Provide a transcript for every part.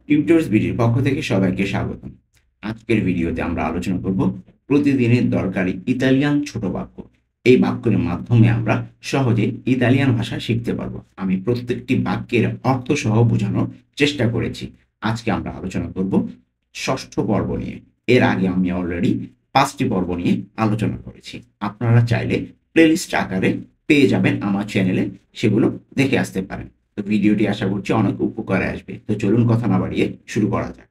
Tutors ভিডিওর পক্ষ থেকে সবাইকে স্বাগতম। আজকের ভিডিওতে আমরা আলোচনা করব প্রতিদিনের দরকারি ইতালিয়ান ছোট বাক্য। এই বাক্যের মাধ্যমে আমরা সহজে ইতালিয়ান ভাষা শিখতে পারবো। আমি প্রত্যেকটি বাক্যের অর্থ সহ বোঝানোর চেষ্টা করেছি। আজকে আমরা আলোচনা করব ষষ্ঠ পর্ব নিয়ে। এর আগে আমি অলরেডি 5টি পর্ব নিয়ে আলোচনা করেছি। আপনারা চাইলে প্লেলিস্ট আকারে পেয়ে যাবেন আমার চ্যানেলে, সেগুলো দেখে আসতে পারেন। তো ভিডিওটি আশা করছি অনেক উপকারে আসবে। তো চলুন কথা না বাড়িয়ে শুরু করা যাক।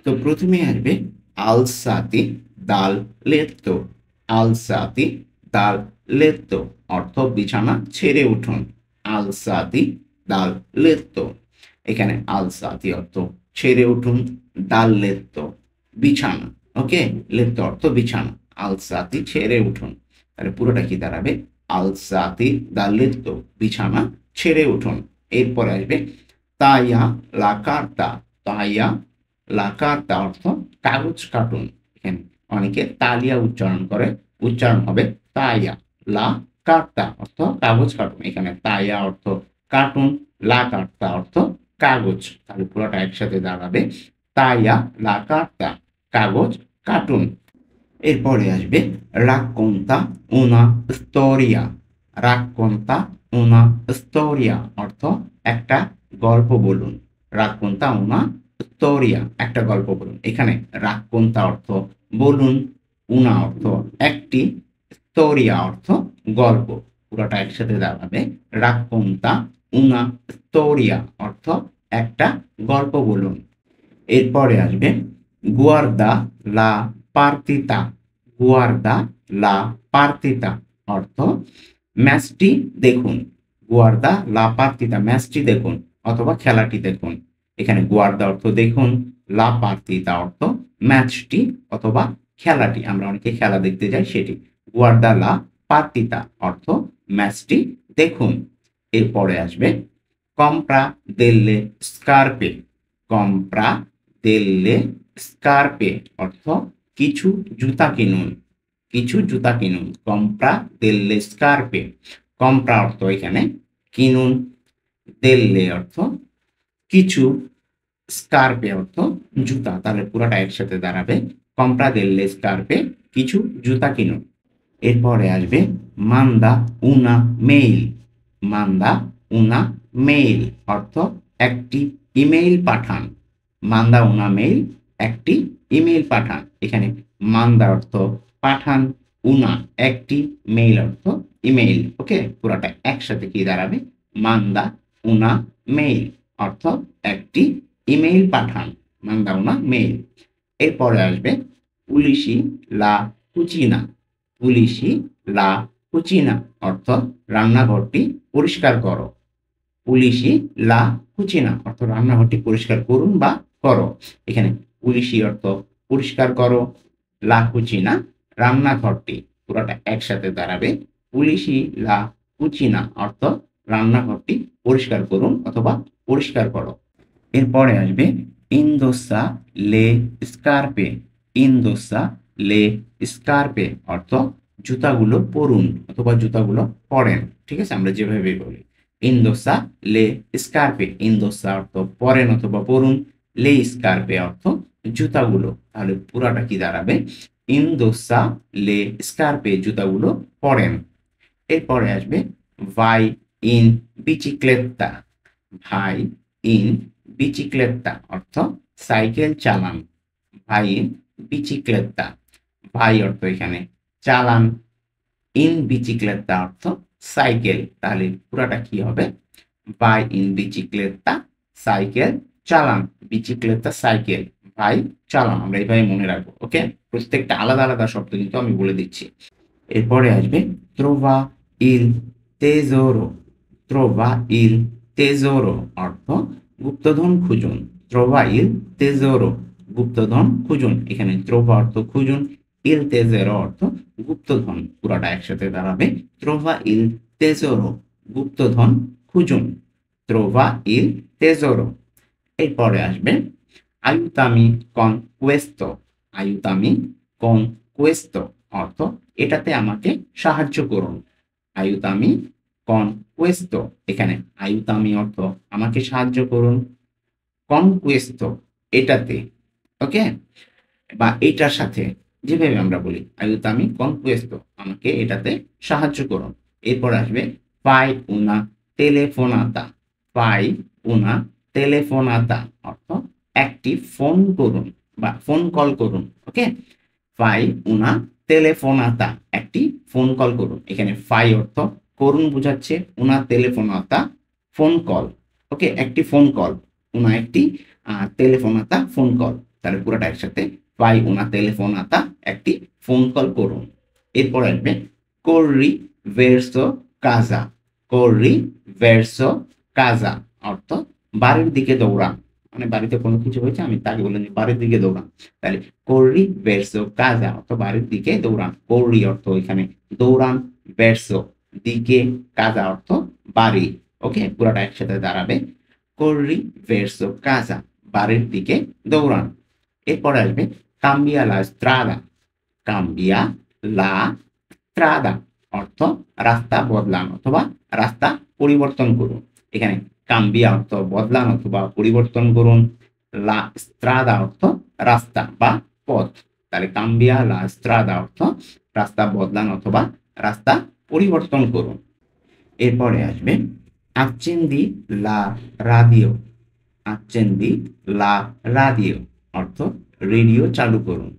তো প্রথমে আসবে আলসাতি দাল লেত্তো। আলসাতি দাল লেত্তো অর্থ বিছানা ছেড়ে উঠুন। আলসাতি দাল লেত্তো, এখানে আলসাতি অর্থ ছেড়ে উঠুন, দাল লেত্তো বিছানা, ওকে, লেত্তো অর্থ বিছানা, আলসাতি ছেড়ে উঠুন। তাহলে পুরোটা কি দাঁড়াবে? আলসাতি দাল লেত্তো বিছানা ছেড়ে উঠুন। এরপরে আসবে তাইয়া লা কার্তা। তাইয়া লা কার্তা অর্থ কাগজ কাটুন। এখানে অনেকে তালিয়া উচ্চারণ করে, উচ্চারণ হবে তাইয়া লা কার্তা অর্থ কাগজ কাটুন। এখানে তাইয়া অর্থ কাটুন, লা কার্তা অর্থ কাগজ। তাহলে পুরোটা একসাথে দাঁড়াবে তাইয়া লা কার্তা কাগজ কাটুন। এরপরে আসবে রাক্কোন্তা উনা স্তোরিয়া। রাক্কোন্তা উনা স্তোরিয়া অর্থ একটা গল্প বলুন। রাক্কোন্তা উনা স্তোরিয়া একটা গল্প বলুন। এখানে রাক্কোন্তা অর্থ বলুন, উনা অর্থ একটি, স্তোরিয়া অর্থ গল্প। পুরোটা একসাথে দাঁড়াবে রাক্কোন্তা উনা স্তোরিয়া অর্থ একটা গল্প বলুন। এরপরে আসবে গুয়ার্দা লা পার্তিতা। গুয়ার্দা লা পার্তিতা অর্থ ম্যাচটি দেখুন। গুয়ার্দা লা পার্তিতা ম্যাচটি দেখুন অথবা খেলাটি দেখুন। এখানে গুয়ার্দা অর্থ দেখুন, লা পার্তিতা অর্থ ম্যাচটি অথবা খেলাটি। আমরা অনেকে খেলা দেখতে যাই, সেটি। গুয়ার্দা লা পার্তিতা অর্থ ম্যাচটি দেখুন। এরপরে আসবে কম্প্রা দেল্লে স্কার্পে। কম্প্রা দেল্লে স্কার্পে অর্থ কিছু জুতা কিনুন। কিছু জুতা কিনুন। কম্প্রা দেল্লে স্কার্পে। কম্প্রা অর্থ এখানে কিনুন, দেল্লে অর্থ কিছু, স্কার্পে অর্থ জুতা। তাহলে পুরোটা একসাথে দাঁড়াবে কম্প্রা দেল্লে স্কার্পে কিছু জুতা কিনুন। এরপরে আসবে মান্দা উনা মেইল। মান্দা উনা মেইল অর্থ একটি ইমেইল পাঠান। মান্দা উনা মেইল একটি ইমেইল পাঠান। এখানে মান্দা অর্থ পাঠান, উনা একটি, মেইল অর্থ ইমেইল। ওকে, পুরাটা একসাথে কি দাঁড়াবে? মান্দা উনা মেইল অর্থ একটি ইমেইল পাঠান। মান্দা উনা মেইল। এরপরে আসবে পুলিশি লা কুচিনা। পুলিশি লা কুচিনা অর্থ রান্নাঘরটি পরিষ্কার করো। পুলিশি লা কুচিনা অর্থ রান্নাঘরটি পরিষ্কার করুন বা করো। এখানে পুলিশি অর্থ পরিষ্কার করো, লা কুচিনা রান্নাঘরটি। পুরোটা একসাথে দাঁড়াবে পুলিশি লা কুচিনা অর্থ রান্নাঘরটি পরিষ্কার করুন অথবা পরিষ্কার করো। এরপরে আসবে ইন্দোসা লে স্কার্পে। ইন্দোসা লে স্কার্পে অর্থ জুতাগুলো পরুন অথবা জুতাগুলো পরেন। ঠিক আছে, আমরা যেভাবে বলি ইন্দোসা লে স্কার্পে। ইন্দোসা অর্থ পরেন অথবা পরুন, লে স্কার্পে অর্থ জুতাগুলো। তাহলে পুরাটা কি দাঁড়াবে? ইন্দোসা লে স্কার্পে জুতাগুলো পরেন। এরপরে আসবে ভাই ইন বিচিক্লেত্তা। ভাই ইন বিচিক্লেত্তা অর্থ সাইকেল চালান। ভাই ইন বিচিক্লেত্তা, ভাই অর্থ এখানে চালান, ইন বিচিক্লেত্তা অর্থ সাইকেল। তাহলে পুরাটা কি হবে? ভাই ইন বিচিক্লেত্তা সাইকেল চালান। বিচিক্লেত্তা সাইকেল, ভাই চালান। আমরা এইভাবে মনে রাখবো। ওকে, প্রত্যেকটা আলাদা আলাদা শব্দ কিন্তু আমি বলে দিচ্ছি। এরপরে আসবে ট্রোভা ইল তেজোরো। ট্রোভা ইল তেজোরো অর্থ গুপ্তধন খুঁজুন। ট্রোভা ইল তেজোরো গুপ্তধন খুঁজুন। এখানে ট্রোভা অর্থ খুঁজুন, ইল তেজোরো অর্থ গুপ্তধন। পুরাটা একসাথে দাঁড়াবে ট্রোভা ইল তেজোরো গুপ্তধন খুঁজুন। ট্রোভা ইল তেজোরো। এরপরে আসবে আয়ুতামি কন কুয়েস্তো। আয়ুতামি কন কুয়েস্তো অর্থ এটাতে আমাকে সাহায্য করুন। আয়ুতামি কন কুয়েস্তো, এখানে আয়ুতামি অর্থ আমাকে সাহায্য করুন, কনকুয়েস্তো এটাতে, ওকে, বা এটার সাথে, যেভাবে আমরা বলি আইউতামি con questo, আমাকে এটাতে সাহায্য করুন। এরপর আসবে fai una telefonata, fai una telefonata অর্থ একটি ফোন করুন বা ফোন কল করুন, ওকে। fai una telefonata, একটি ফোন কল করুন। এখানে fai অর্থ করুন বোঝাচ্ছে, una telefonata ফোন কল, ওকে, একটি ফোন কল, una একটি telefonata ফোন কল, তাহলে পুরোটা একসাথে fai una telefonata, একটি ফোন কল করুন। এরপর আসবে corri verso casa, corri verso casa অর্থ বাড়ির দিকে দৌড়ান, মানে বাড়িতে কোনো কিছু হয়েছে আমি তাকে বললাম যে বাড়ির দিকে দৌড়ান, তাহলে corri verso casa অর্থ বাড়ির দিকে দৌড়ান। corri অর্থ এখানে দৌড়ান, verso দিকে, casa অর্থ বাড়ি, ওকে, পুরোটা একসাথে দাঁড়াবে corri verso casa, বাড়ির দিকে দৌড়ান। এরপর আসবে cambia la strada, cambia la strada অর্থ রাস্তা বদলান অথবা রাস্তা পরিবর্তন করুন। এখানে cambia অর্থ বদলান অথবা পরিবর্তন করুন, la strada অর্থ রাস্তা বা পথ, তাহলে cambia la strada অর্থ রাস্তা বদলান অথবা রাস্তা পরিবর্তন করুন। এরপরে আসবে accendi la radio, accendi la radio অর্থ রেডিও চালু করুন,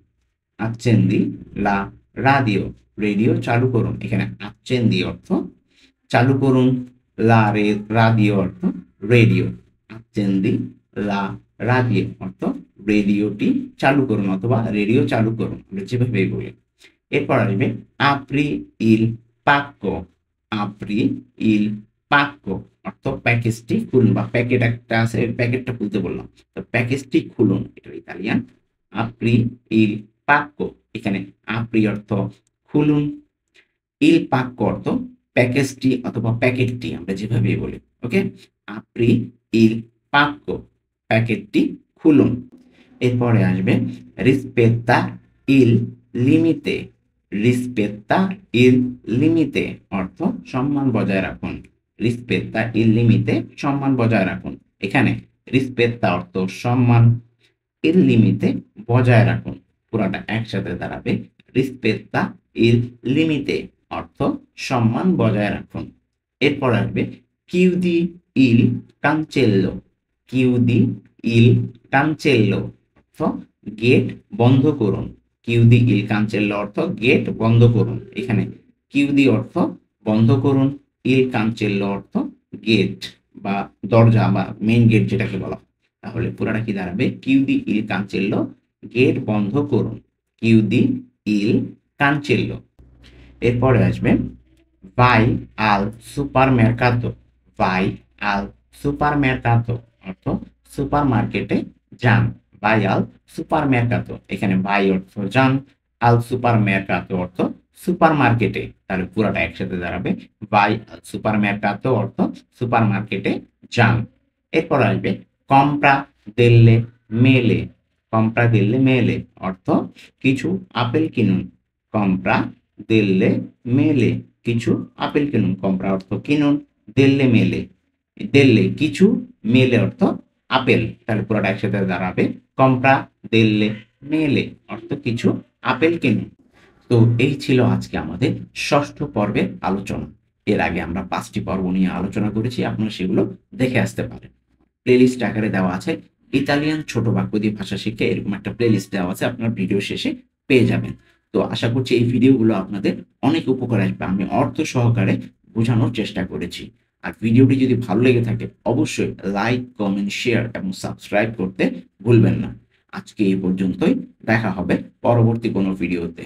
accendi la radio রেডিও চালু করুন। এখানে accendi অর্থ চালু করুন, la radio অর্থ রেডিও, accendi la radio অর্থ রেডিওটি চালু করুন অথবা রেডিও চালু করুন, আমরা যেভাবে বলি। এরপর আসবে apri il pacco, apri il pacco অর্থ প্যাকেজটি খুলুন, বা প্যাকেট একটা আছে প্যাকেটটা খুলতে বললাম, তো প্যাকেজটি খুলুন, এটা ইতালিয়ান apri il pacco। এখানে apri অর্থ খুলুন, il pacco অর্থ প্যাকেজটি অথবা প্যাকেটটি, আমরা যেভাবে বলি, ওকে। apri il pacco প্যাকেটটি খুলুন। এরপরে আসবে rispetta il limite, rispetta il limite অর্থ সম্মান বজায় রাখুন, rispetta il limite সম্মান বজায় রাখুন। এখানে rispetta অর্থ সম্মান, il limite বজায় রাখুন, পুরাটা একসাথে দাঁড়াবে rispetta il limite অর্থ সম্মান বজায় রাখুন। এরপর আসবে chiudi il cancello, chiudi il cancello অর্থ গেট বন্ধ করুন, chiudi il cancello অর্থ গেট বন্ধ করুন। এখানে chiudi অর্থ বন্ধ করুন, il cancello অর্থ গেট বা দরজা বা মেইন গেট যেটাকে বলা হয়, তাহলে পুরাটা কি দাঁড়াবে chiudi il cancello গেট বন্ধ করুন, chiudi il cancello। এরপরে আসবে vai al supermercato, vai al supermercato অর্থ সুপারমার্কেটে যান, vai al supermercato এখানে vai অর্থ যান, al supermercato অর্থ সুপারমার্কেটে, তাহলে পুরোটা একসাথে দাঁড়াবে vai al supermercato অর্থ সুপারমার্কেটে যান। এরপর আসবে compra delle mele, compra delle mele অর্থ কিছু আপেল কিনুন, compra delle mele কিছু আপেল কিনুন, compra অর্থ কিনুন, delle mele delle কিছু, mele অর্থ আপেল, তাহলে পুরোটা একসাথে দাঁড়াবে compra delle mele অর্থ কিছু আপেল কিনুন। তো এই ছিল আজকে আমাদের ষষ্ঠ পর্বের আলোচনা। এর আগে আমরা 5টি পর্ব নিয়ে আলোচনা করেছি, আপনারা সেগুলো দেখে আসতে পারেন। প্লেলিস্ট আকারে দেওয়া আছে, ইতালিয়ান ছোট বাক্য দিয়ে ভাষা শিক্ষা, এরকম একটা প্লেলিস্ট দেওয়া আছে, আপনার ভিডিও শেষে পেয়ে যাবেন। তো আশা করছি এই ভিডিওগুলো আপনাদের অনেক উপকার আসবে, আমি অর্থ সহকারে বোঝানোর চেষ্টা করেছি। আর ভিডিওটি যদি ভালো লেগে থাকে অবশ্যই লাইক, কমেন্ট, শেয়ার এবং সাবস্ক্রাইব করতে ভুলবেন না। আজকে এই পর্যন্তই, দেখা হবে পরবর্তী কোনো ভিডিওতে।